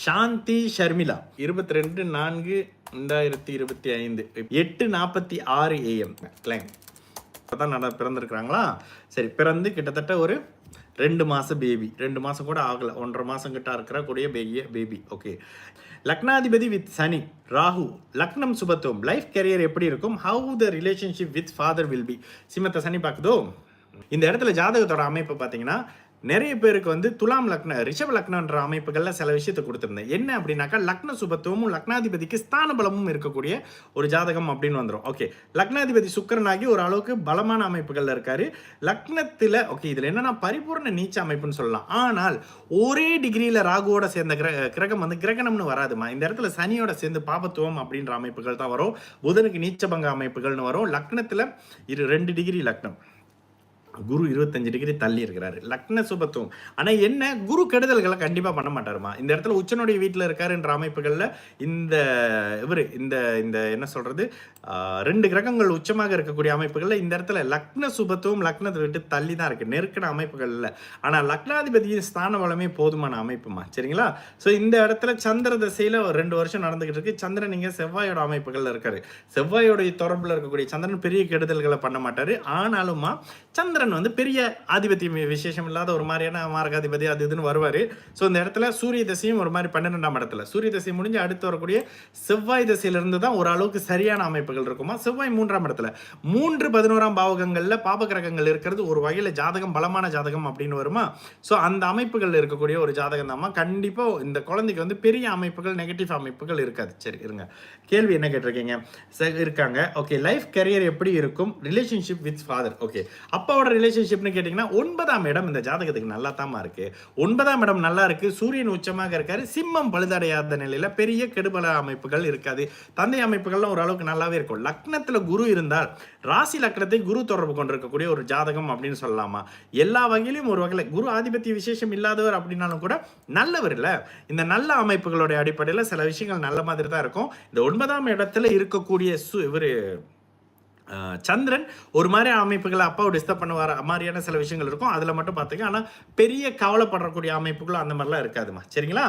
Shanti Sharmila 22/4/2025 8:46 AM claim தான் பிறந்திருக்கிறாங்களா. சரி, பிறந்து கிட்டத்தட்ட ஒரு 2 மாதம் பேபி, 2 மாதம் கூட ஆகலை, 1.5 மாதம் கிட்ட இருக்கிற கூடிய பேபி. ஓகே, லக்னாதிபதி வித் சனி ராகு, லக்னம் சுபத்துவம், லைஃப் கேரியர் எப்படி இருக்கும், how the relationship with father will be. சிம்மத்தை சனி பார்க்குதோ. இந்த இடத்துல ஜாதகத்தோட அமைப்பு பார்த்தீங்கன்னா நிறைய பேருக்கு வந்து துலாம் லக்ன ரிஷப லக்னன்ற அமைப்புகளில் சில விஷயத்தை கொடுத்துருந்தேன். என்ன அப்படின்னாக்கா லக்ன சுபத்துவமும் லக்னாதிபதிக்கு ஸ்தான பலமும் இருக்கக்கூடிய ஒரு ஜாதகம் அப்படின்னு வந்துடும். ஓகே, லக்னாதிபதி சுக்கரனாகி ஒரு அளவுக்கு பலமான அமைப்புகளில் இருக்காரு லக்னத்தில். ஓகே, இதில் என்னன்னா பரிபூர்ண நீச்ச அமைப்புன்னு சொல்லலாம். ஆனால் ஒரே டிகிரியில் ராகுவோட சேர்ந்த கிரகம் வந்து கிரகணம்னு வராதுமா. இந்த இடத்துல சனியோட சேர்ந்து பாபத்துவம் அப்படின்ற அமைப்புகள் தான் வரும். புதனுக்கு நீச்சபங்க அமைப்புகள்னு வரும். லக்னத்தில் 2 டிகிரி லக்னம், குரு 25 டிகிரி தள்ளி இருக்கிறாரு, லக்ன சுபத்துவம். ஆனால் என்ன, குரு கெடுதல்களை கண்டிப்பாக பண்ண மாட்டாருமா. இந்த இடத்துல உச்சனுடைய வீட்டில் இருக்காருன்ற அமைப்புகளில் இந்த இந்த என்ன சொல்றது, 2 கிரகங்கள் உச்சமாக இருக்கக்கூடிய அமைப்புகளில் இந்த இடத்துல லக்ன சுபத்துவம் லக்னத்தை விட்டு தள்ளி தான் இருக்கு, நெருக்கின அமைப்புகள் இல்லை. ஆனால் லக்னாதிபதியின் ஸ்தான வளமே போதுமான அமைப்புமா. சரிங்களா. ஸோ இந்த இடத்துல சந்திர தசையில் 2 வருஷம் நடந்துகிட்டு இருக்கு. சந்திரன் இங்கே செவ்வாயோட அமைப்புகளில் இருக்காரு. செவ்வாயோடைய தொடர்பில் இருக்கக்கூடிய சந்திரன் பெரிய கெடுதல்களை பண்ண மாட்டாரு. ஆனாலுமா சந்திரன் வந்து பெரிய ஆதிபத்தியம் விசேஷம் இல்லாத ஒரு மாதிரியான மாரகாதிபதி அது இதுன்னு வருவார். ஸோ இந்த இடத்துல சூரிய தசையும் ஒரு மாதிரி 12ஆம் இடத்துல, சூரிய தசை முடிஞ்சு அடுத்து வரக்கூடிய செவ்வாய் தசையிலிருந்து தான் ஓரளவுக்கு சரியான அமைப்புகள் இருக்குமா. செவ்வாய் 3ஆம் இடத்துல, 3-11ஆம் பாவகங்களில் பாப கிரகங்கள் இருக்கிறது ஒரு வகையில் ஜாதகம் பலமான ஜாதகம் அப்படின்னு வருமா. ஸோ அந்த அமைப்புகள் இருக்கக்கூடிய ஒரு ஜாதகம் தான். கண்டிப்பாக இந்த குழந்தைக்கு வந்து பெரிய அமைப்புகள் நெகட்டிவ் அமைப்புகள் இருக்காது. சரி இருங்க, கேள்வி என்ன கேட்டிருக்கீங்க இருக்காங்க. ஓகே, லைஃப் கரியர் எப்படி இருக்கும், ரிலேஷன்ஷிப் வித் ஃபாதர். ஓகே, அப்பாவோட ரிலேஷன்ஷிப்னு கேட்டிங்கன்னா 9ஆம் இடம் இந்த ஜாதகத்துக்கு நல்லா தாமா இருக்கு. 9ஆம் இடம் நல்லா இருக்கு, சூரியன் உச்சமாக இருக்காரு, சிம்மம் பழுதடையாத நிலையில பெரிய கெடுபல அமைப்புகள் இருக்காது, தந்தை அமைப்புகள்லாம் ஓரளவுக்கு நல்லாவே இருக்கும். லக்னத்தில் குரு இருந்தால் ராசி லக்னத்தை குரு தொடர்பு கொண்டிருக்கக்கூடிய ஒரு ஜாதகம் அப்படின்னு சொல்லலாமா. எல்லா வகையிலும் ஒரு வகையில் குரு ஆதிபத்திய விசேஷம் இல்லாதவர் அப்படின்னாலும் கூட நல்லவர் இல்லை. இந்த நல்ல அமைப்புகளுடைய அடிப்படையில் சில விஷயங்கள் நல்ல மாதிரி தான் இருக்கும். இந்த 9ஆம் இடத்துல இருக்கக்கூடிய சந்திரன் ஒரு மாதிரி அமைப்புகளை அப்பாவை டிஸ்டர்ப் பண்ணுவார் மாதிரியான சில விஷயங்கள் இருக்கும். அதில் மட்டும் பார்த்துக்க. ஆனால் பெரிய கவலைப்படக்கூடிய அமைப்புகளும் அந்த மாதிரிலாம் இருக்காதுமா. சரிங்களா.